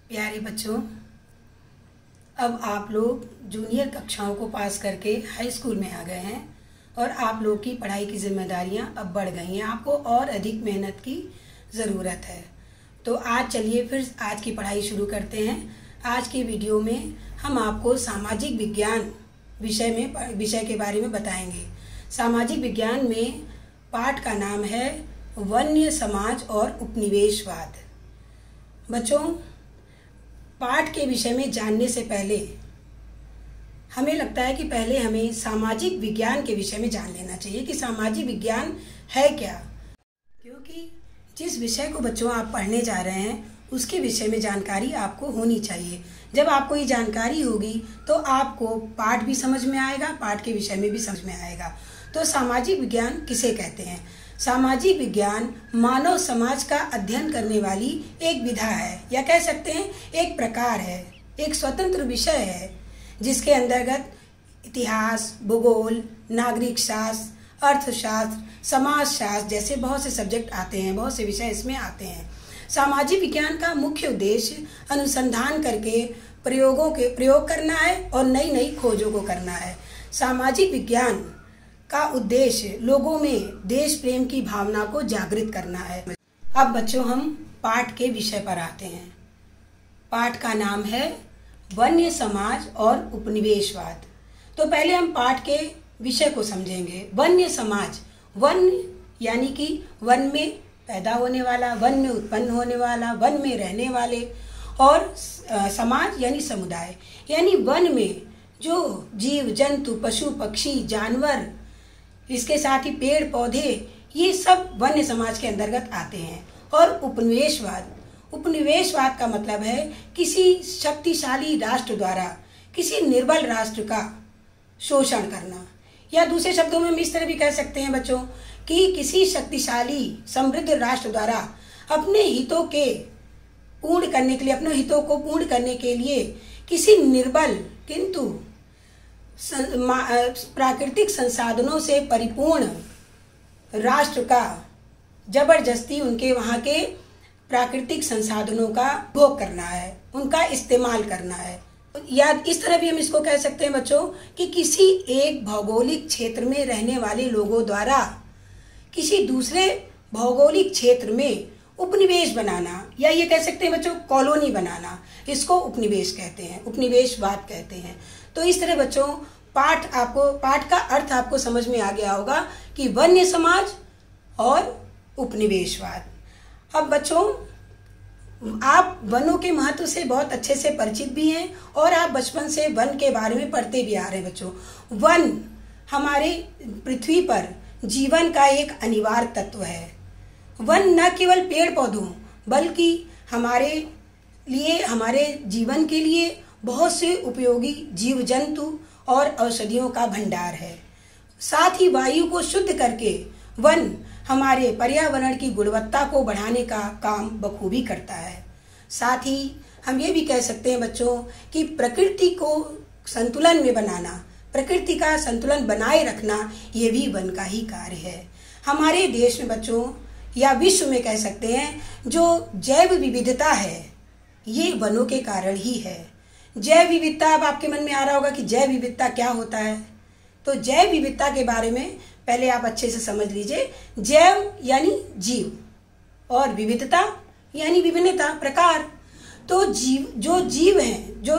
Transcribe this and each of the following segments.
प्यारे बच्चों, अब आप लोग जूनियर कक्षाओं को पास करके हाई स्कूल में आ गए हैं और आप लोग की पढ़ाई की जिम्मेदारियां अब बढ़ गई हैं। आपको और अधिक मेहनत की ज़रूरत है। तो आज चलिए फिर आज की पढ़ाई शुरू करते हैं। आज की वीडियो में हम आपको सामाजिक विज्ञान विषय के बारे में बताएंगे। सामाजिक विज्ञान में पाठ का नाम है वन्य समाज और उपनिवेशवाद। बच्चों, पाठ के विषय में जानने से पहले हमें लगता है कि पहले हमें सामाजिक विज्ञान के विषय में जान लेना चाहिए कि सामाजिक विज्ञान है क्या। क्योंकि जिस विषय को बच्चों आप पढ़ने जा रहे हैं उसके विषय में जानकारी आपको होनी चाहिए। जब आपको ये जानकारी होगी तो आपको पाठ भी समझ में आएगा, पाठ के विषय में भी समझ में आएगा। तो सामाजिक विज्ञान किसे कहते हैं? सामाजिक विज्ञान मानव समाज का अध्ययन करने वाली एक विधा है, या कह सकते हैं एक प्रकार है, एक स्वतंत्र विषय है जिसके अंतर्गत इतिहास, भूगोल, नागरिक शास्त्र, अर्थशास्त्र, समाजशास्त्र जैसे बहुत से सब्जेक्ट आते हैं, बहुत से विषय इसमें आते हैं। सामाजिक विज्ञान का मुख्य उद्देश्य अनुसंधान करके प्रयोग करना है और नई नई खोजों को करना है। सामाजिक विज्ञान का उद्देश्य लोगों में देश प्रेम की भावना को जागृत करना है। अब बच्चों हम पाठ के विषय पर आते हैं। पाठ का नाम है वन्य समाज और उपनिवेशवाद। तो पहले हम पाठ के विषय को समझेंगे। वन्य समाज, वन्य यानी कि वन में पैदा होने वाला, वन में उत्पन्न होने वाला, वन में रहने वाले, और समाज यानी समुदाय, यानी वन में जो जीव जंतु, पशु पक्षी, जानवर, इसके साथ ही पेड़ पौधे, ये सब वन्य समाज के अंतर्गत आते हैं। और उपनिवेशवाद, उपनिवेशवाद का मतलब है किसी शक्तिशाली राष्ट्र द्वारा किसी निर्बल राष्ट्र का शोषण करना, या दूसरे शब्दों में हम इस तरह भी कह सकते हैं बच्चों कि किसी शक्तिशाली समृद्ध राष्ट्र द्वारा अपने हितों को पूर्ण करने के लिए किसी निर्बल किंतु प्राकृतिक संसाधनों से परिपूर्ण राष्ट्र का जबरदस्ती उनके वहाँ के प्राकृतिक संसाधनों का भोग करना है, उनका इस्तेमाल करना है। या इस तरह भी हम इसको कह सकते हैं बच्चों कि किसी एक भौगोलिक क्षेत्र में रहने वाले लोगों द्वारा किसी दूसरे भौगोलिक क्षेत्र में उपनिवेश बनाना, या ये कह सकते हैं बच्चों कॉलोनी बनाना, इसको उपनिवेश कहते हैं, उपनिवेशवाद कहते हैं। तो इस तरह बच्चों पाठ का अर्थ आपको समझ में आ गया होगा कि वन्य समाज और उपनिवेशवाद। अब बच्चों आप वनों के महत्व से बहुत अच्छे से परिचित भी हैं और आप बचपन से वन के बारे में पढ़ते भी आ रहे हैं बच्चों। वन हमारे पृथ्वी पर जीवन का एक अनिवार्य तत्व है। वन न केवल पेड़ पौधों बल्कि हमारे जीवन के लिए बहुत से उपयोगी जीव जंतु और औषधियों का भंडार है। साथ ही वायु को शुद्ध करके वन हमारे पर्यावरण की गुणवत्ता को बढ़ाने का काम बखूबी करता है। साथ ही हम ये भी कह सकते हैं बच्चों कि प्रकृति को संतुलन में बनाना, प्रकृति का संतुलन बनाए रखना, ये भी वन का ही कार्य है। हमारे देश में बच्चों या विश्व में कह सकते हैं जो जैव विविधता है ये वनों के कारण ही है। जैव विविधता, अब आपके मन में आ रहा होगा कि जैव विविधता क्या होता है। तो जैव विविधता के बारे में पहले आप अच्छे से समझ लीजिए। जैव यानी जीव और विविधता यानी विभिन्नता, प्रकार। तो जो जीव हैं, जो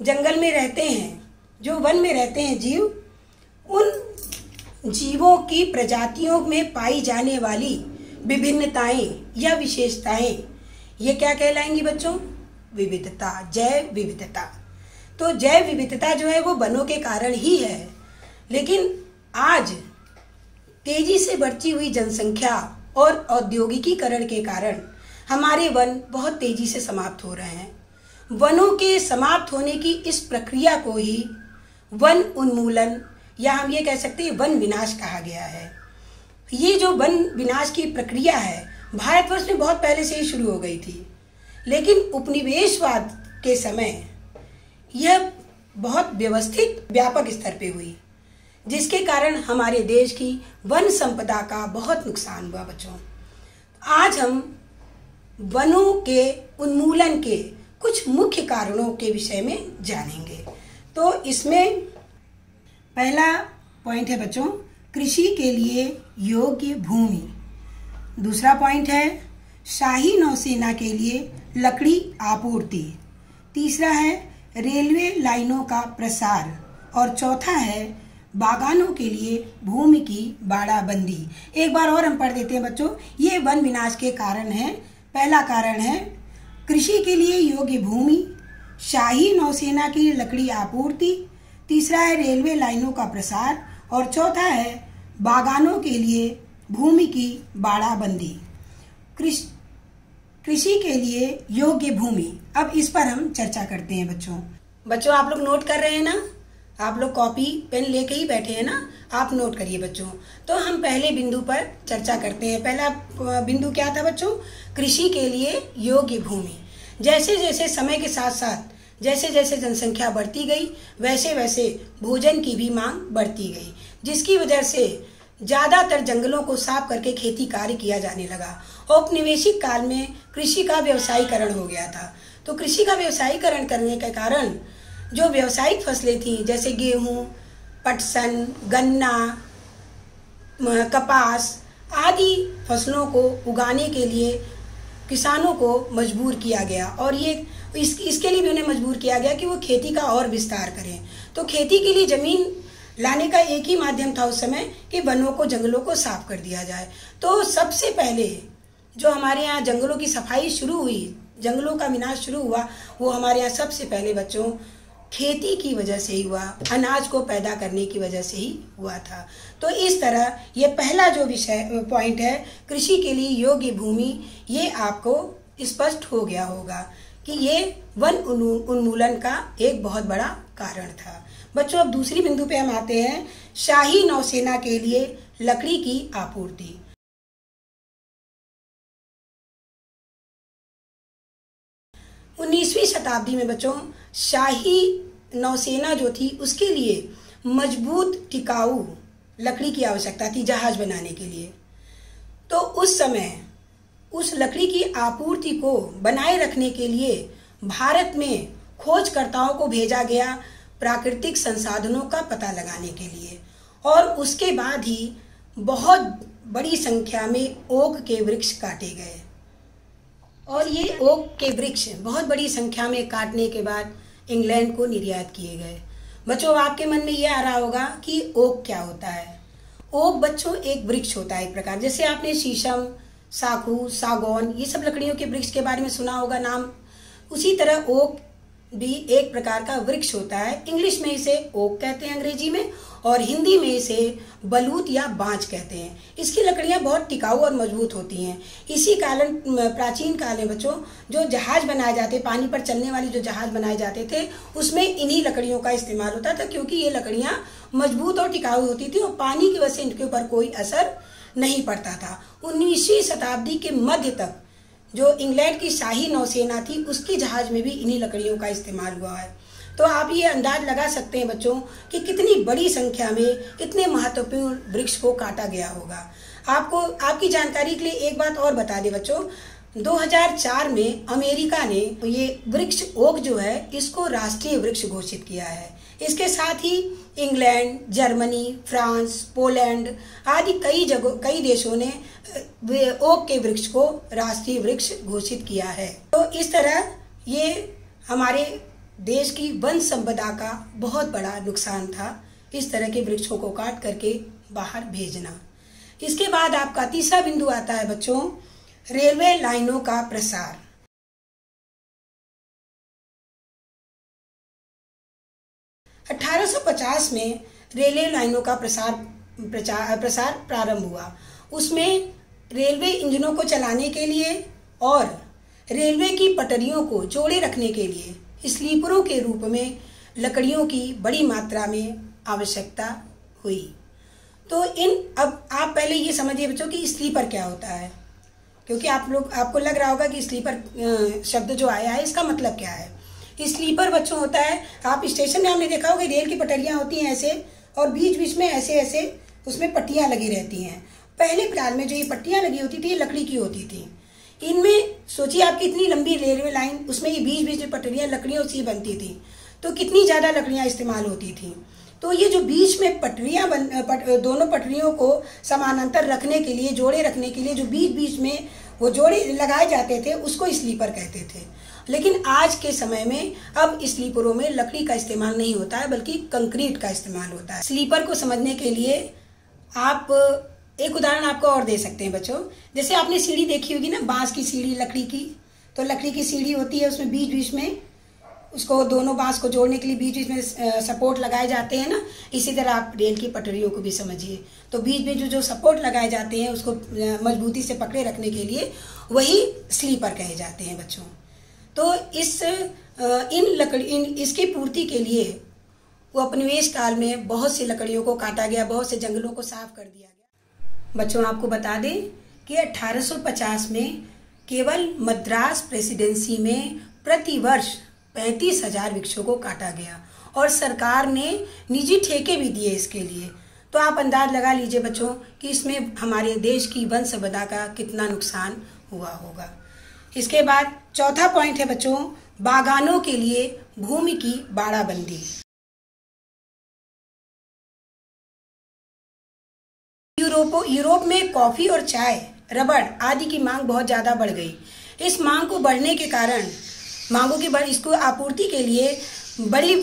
जंगल में रहते हैं, जो वन में रहते हैं जीव, उन जीवों की प्रजातियों में पाई जाने वाली विभिन्नताएं या विशेषताएं, ये क्या कहलाएंगी बच्चों? विविधता, जैव विविधता। तो जैव विविधता जो है वो वनों के कारण ही है। लेकिन आज तेजी से बढ़ती हुई जनसंख्या और औद्योगिकीकरण के कारण हमारे वन बहुत तेजी से समाप्त हो रहे हैं। वनों के समाप्त होने की इस प्रक्रिया को ही वन उन्मूलन या हम ये कह सकते हैं वन विनाश कहा गया है। ये जो वन विनाश की प्रक्रिया है भारतवर्ष में बहुत पहले से ही शुरू हो गई थी, लेकिन उपनिवेशवाद के समय यह बहुत व्यवस्थित व्यापक स्तर पे हुई, जिसके कारण हमारे देश की वन संपदा का बहुत नुकसान हुआ बच्चों। आज हम वनों के उन्मूलन के कुछ मुख्य कारणों के विषय में जानेंगे। तो इसमें पहला पॉइंट है बच्चों, कृषि के लिए योग्य भूमि। दूसरा पॉइंट है शाही नौसेना के लिए लकड़ी आपूर्ति। तीसरा है रेलवे लाइनों का प्रसार। और चौथा है बागानों के लिए भूमि की बाड़ाबंदी। एक बार और हम पढ़ देते हैं बच्चों, ये वन विनाश के कारण हैं। पहला कारण है कृषि के लिए योग्य भूमि, शाही नौसेना की लकड़ी आपूर्ति, तीसरा है रेलवे लाइनों का प्रसार और चौथा है बागानों के लिए भूमि की बाड़ाबंदी। कृषि के लिए योग्य भूमि, अब इस पर हम चर्चा करते हैं बच्चों आप लोग नोट कर रहे हैं ना? आप लोग कॉपी पेन लेके ही बैठे हैं ना? आप नोट करिए बच्चों। तो हम पहले बिंदु पर चर्चा करते हैं। पहला बिंदु क्या था बच्चों? कृषि के लिए योग्य भूमि। जैसे जैसे समय के साथ साथ जैसे जैसे जनसंख्या बढ़ती गई वैसे वैसे भोजन की भी मांग बढ़ती गई, जिसकी वजह से ज्यादातर जंगलों को साफ करके खेती कार्य किया जाने लगा। औपनिवेशिक काल में कृषि का व्यवसायीकरण हो गया था। तो कृषि का व्यवसायीकरण करने के कारण जो व्यावसायिक फसलें थी जैसे गेहूं, पटसन, गन्ना, कपास आदि फसलों को उगाने के लिए किसानों को मजबूर किया गया और इसके लिए भी उन्हें मजबूर किया गया कि वो खेती का और विस्तार करें। तो खेती के लिए जमीन लाने का एक ही माध्यम था उस समय कि वनों को, जंगलों को साफ कर दिया जाए। तो सबसे पहले जो हमारे यहाँ जंगलों की सफाई शुरू हुई, जंगलों का विनाश शुरू हुआ, वो हमारे यहाँ सबसे पहले बच्चों खेती की वजह से ही हुआ, अनाज को पैदा करने की वजह से ही हुआ था। तो इस तरह ये पहला जो विषय पॉइंट है कृषि के लिए योग्य भूमि, ये आपको स्पष्ट हो गया होगा कि ये वन उन्मूलन का एक बहुत बड़ा कारण था। बच्चों अब दूसरी बिंदु पे हम आते हैं, शाही नौसेना के लिए लकड़ी की आपूर्ति। उन्नीसवीं शताब्दी में बच्चों शाही नौसेना जो थी उसके लिए मजबूत टिकाऊ लकड़ी की आवश्यकता थी जहाज बनाने के लिए। तो उस समय उस लकड़ी की आपूर्ति को बनाए रखने के लिए भारत में खोजकर्ताओं को भेजा गया प्राकृतिक संसाधनों का पता लगाने के लिए, और उसके बाद ही बहुत बड़ी संख्या में ओक के वृक्ष काटे गए। और ये ओक के वृक्ष बहुत बड़ी संख्या में काटने के बाद इंग्लैंड को निर्यात किए गए। बच्चों आपके मन में ये आ रहा होगा कि ओक क्या होता है? ओक बच्चों एक वृक्ष होता है एक प्रकार, जैसे आपने शीशम, साखू, सागौन ये सब लकड़ियों के वृक्ष के बारे में सुना होगा नाम, उसी तरह ओक भी एक प्रकार का वृक्ष होता है। इंग्लिश में इसे ओक कहते हैं अंग्रेजी में, और हिंदी में इसे बलूत या बांज कहते हैं। इसकी लकड़ियां बहुत टिकाऊ और मजबूत होती हैं। इसी कारण प्राचीन काल में बच्चों जो जहाज बनाए जाते, पानी पर चलने वाली जो जहाज बनाए जाते थे, उसमें इन्हीं लकड़ियों का इस्तेमाल होता था, क्योंकि ये लकड़ियां मजबूत और टिकाऊ होती थी और पानी की वजह से इनके ऊपर कोई असर नहीं पड़ता था। 19वीं शताब्दी के मध्य तक जो इंग्लैंड की शाही नौसेना थी उसकी जहाज में भी इन्हीं लकड़ियों का इस्तेमाल हुआ है। तो आप ये अंदाज लगा सकते हैं बच्चों कि कितनी बड़ी संख्या में इतने महत्वपूर्ण वृक्ष को काटा गया होगा। आपको आपकी जानकारी के लिए एक बात और बता दें बच्चों, 2004 में अमेरिका ने ये वृक्ष ओक जो है इसको राष्ट्रीय वृक्ष घोषित किया है। इसके साथ ही इंग्लैंड, जर्मनी, फ्रांस, पोलैंड आदि कई देशों ने ओक के वृक्ष को राष्ट्रीय वृक्ष घोषित किया है। तो इस तरह ये हमारे देश की वन संपदा का बहुत बड़ा नुकसान था, इस तरह के वृक्षों को काट करके बाहर भेजना। इसके बाद आपका तीसरा बिंदु आता है बच्चों, रेलवे लाइनों का प्रसार। अठारह 1850 में रेलवे लाइनों का प्रसार प्रारंभ हुआ। उसमें रेलवे इंजनों को चलाने के लिए और रेलवे की पटरियों को जोड़े रखने के लिए स्लीपरों के रूप में लकड़ियों की बड़ी मात्रा में आवश्यकता हुई। तो अब आप पहले ये समझिए बच्चों कि स्लीपर क्या होता है, क्योंकि आपको लग रहा होगा कि स्लीपर शब्द जो आया है इसका मतलब क्या है। स्लीपर बच्चों होता है, आप स्टेशन में हमने देखा होगा रेल की पटरियां होती हैं ऐसे, और बीच बीच में ऐसे ऐसे उसमें पट्टियां लगी रहती हैं। पहले काल में जो ये पट्टियां लगी होती थी ये लकड़ी की होती थी। इनमें सोचिए आपकी इतनी लंबी रेलवे लाइन, उसमें ये बीच बीच में पटरियां लकड़ियों से बनती थी, तो कितनी ज़्यादा लकड़ियां इस्तेमाल होती थी। तो ये जो बीच में पटरियां दोनों पटरियों को समानांतर रखने के लिए, जोड़े रखने के लिए जो बीच बीच में वो जोड़े लगाए जाते थे, उसको स्लीपर कहते थे। लेकिन आज के समय में अब स्लीपरों में लकड़ी का इस्तेमाल नहीं होता है, बल्कि कंक्रीट का इस्तेमाल होता है। स्लीपर को समझने के लिए आप एक उदाहरण आपको और दे सकते हैं बच्चों। जैसे आपने सीढ़ी देखी होगी ना, बांस की सीढ़ी, लकड़ी की, तो लकड़ी की सीढ़ी होती है, उसमें बीच बीच में उसको दोनों बांस को जोड़ने के लिए बीच बीच में सपोर्ट लगाए जाते हैं ना। इसी तरह आप रेल की पटरियों को भी समझिए, तो बीच में जो सपोर्ट लगाए जाते हैं उसको मजबूती से पकड़े रखने के लिए वही स्लीपर कहे जाते हैं बच्चों। तो इसकी पूर्ति के लिए वो उपनिवेश काल में बहुत सी लकड़ियों को काटा गया, बहुत से जंगलों को साफ कर दिया गया। बच्चों आपको बता दें कि 1850 में केवल मद्रास प्रेसिडेंसी में प्रति वर्ष 35,000 वृक्षों को काटा गया और सरकार ने निजी ठेके भी दिए इसके लिए। तो आप अंदाज लगा लीजिए बच्चों कि इसमें हमारे देश की वन संपदा का कितना नुकसान हुआ होगा। इसके बाद चौथा पॉइंट है बच्चों, बागानों के लिए भूमि की बाड़ाबंदी। यूरोप में कॉफी और चाय, रबड़ आदि की मांग बहुत ज्यादा बढ़ गई। इस मांग को बढ़ने के कारण इसको आपूर्ति के लिए बड़ी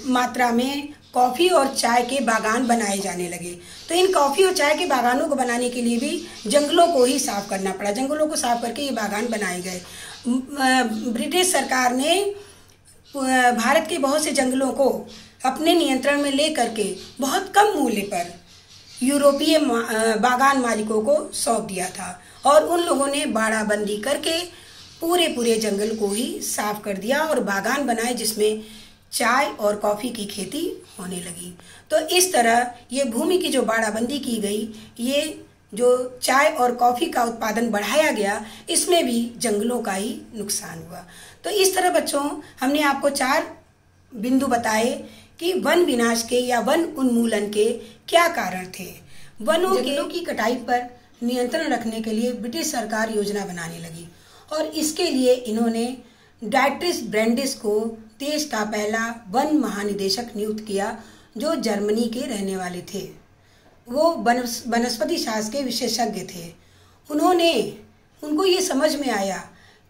मात्रा में कॉफी और चाय के बागान बनाए जाने लगे। तो इन कॉफी और चाय के बागानों को बनाने के लिए भी जंगलों को ही साफ करना पड़ा। जंगलों को साफ करके ये बागान बनाए गए। ब्रिटिश सरकार ने भारत के बहुत से जंगलों को अपने नियंत्रण में ले करके बहुत कम मूल्य पर यूरोपीय बागान मालिकों को सौंप दिया था और उन लोगों ने बाड़ाबंदी करके पूरे जंगल को ही साफ कर दिया और बागान बनाए जिसमें चाय और कॉफी की खेती होने लगी। तो इस तरह ये भूमि की जो बाड़ाबंदी की गई, ये जो चाय और कॉफी का उत्पादन बढ़ाया गया, इसमें भी जंगलों का ही नुकसान हुआ। तो इस तरह बच्चों हमने आपको 4 बिंदु बताए कि वन विनाश के या वन उन्मूलन के क्या कारण थे। जंगलों की कटाई पर नियंत्रण रखने के लिए ब्रिटिश सरकार योजना बनाने लगी और इसके लिए इन्होंने डायट्रिस ब्रैंडिस को देश का पहला वन महानिदेशक नियुक्त किया, जो जर्मनी के रहने वाले थे। वो वनस्पति शास्त्र के विशेषज्ञ थे। उनको ये समझ में आया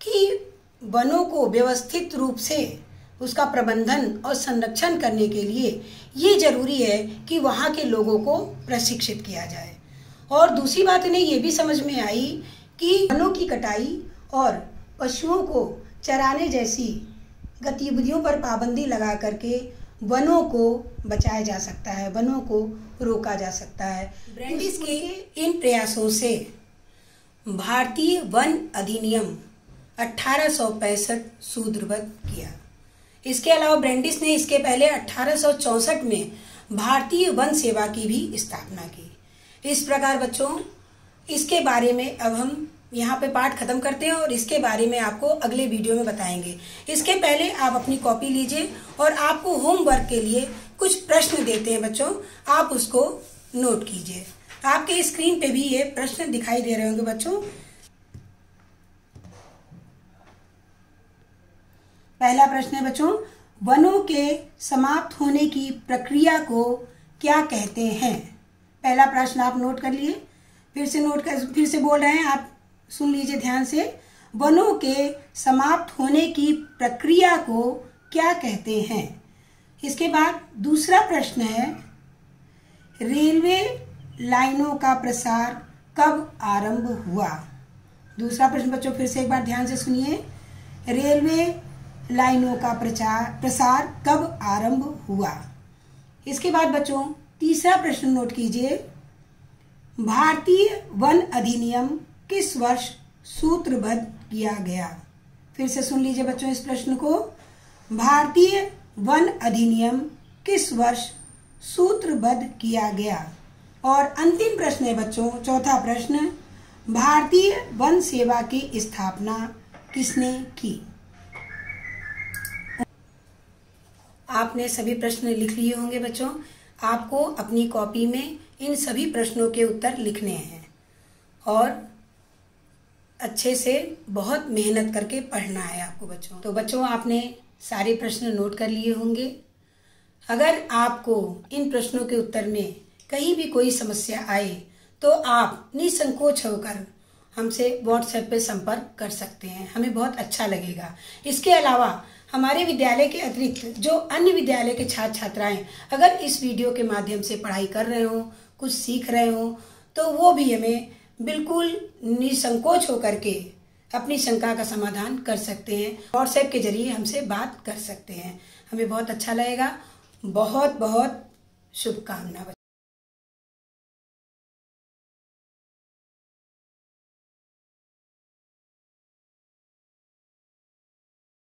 कि वनों को व्यवस्थित रूप से उसका प्रबंधन और संरक्षण करने के लिए ये जरूरी है कि वहाँ के लोगों को प्रशिक्षित किया जाए। और दूसरी बात इन्हें ये भी समझ में आई कि वनों की कटाई और पशुओं को चराने जैसी गतिविधियों पर पाबंदी लगा करके वनों को बचाया जा सकता है, वनों को रोका जा सकता है। ब्रैंडिस के इन प्रयासों से भारतीय वन अधिनियम 1865 सूत्रबद्ध किया। इसके अलावा ब्रैंडिस ने इसके पहले 1864 में भारतीय वन सेवा की भी स्थापना की। इस प्रकार बच्चों इसके बारे में अब हम यहाँ पे पाठ खत्म करते हैं और इसके बारे में आपको अगले वीडियो में बताएंगे। इसके पहले आप अपनी कॉपी लीजिए और आपको होमवर्क के लिए कुछ प्रश्न देते हैं बच्चों, आप उसको नोट कीजिए। आपके स्क्रीन पे भी ये प्रश्न दिखाई दे रहे होंगे बच्चों। पहला प्रश्न है बच्चों, वनों के समाप्त होने की प्रक्रिया को क्या कहते हैं? पहला प्रश्न आप नोट कर लिए, फिर से बोल रहे हैं, आप सुन लीजिए ध्यान से। वनों के समाप्त होने की प्रक्रिया को क्या कहते हैं? इसके बाद दूसरा प्रश्न है, रेलवे लाइनों का प्रसार कब आरंभ हुआ? दूसरा प्रश्न बच्चों फिर से एक बार ध्यान से सुनिए, रेलवे लाइनों का प्रसार कब आरंभ हुआ? इसके बाद बच्चों तीसरा प्रश्न नोट कीजिए, भारतीय वन अधिनियम किस वर्ष सूत्रबद्ध किया गया? फिर से सुन लीजिए बच्चों इस प्रश्न को, भारतीय वन अधिनियम किस वर्ष सूत्रबद्ध किया गया? और अंतिम प्रश्न है बच्चों चौथा प्रश्न, भारतीय वन सेवा की स्थापना किसने की? आपने सभी प्रश्न लिख लिए होंगे बच्चों। आपको अपनी कॉपी में इन सभी प्रश्नों के उत्तर लिखने हैं और अच्छे से बहुत मेहनत करके पढ़ना है आपको बच्चों। तो बच्चों, आपने सारे प्रश्न नोट कर लिए होंगे। अगर आपको इन प्रश्नों के उत्तर में कहीं भी कोई समस्या आए तो आप निसंकोच होकर हमसे व्हाट्सएप पे संपर्क कर सकते हैं, हमें बहुत अच्छा लगेगा। इसके अलावा हमारे विद्यालय के अतिरिक्त जो अन्य विद्यालय के छात्र छात्राएं अगर इस वीडियो के माध्यम से पढ़ाई कर रहे हो, कुछ सीख रहे हो, तो वो भी हमें बिल्कुल निसंकोच होकर के अपनी शंका का समाधान कर सकते हैं। व्हाट्सएप के जरिए हमसे बात कर सकते हैं, हमें बहुत अच्छा लगेगा। बहुत बहुत शुभकामनाएं।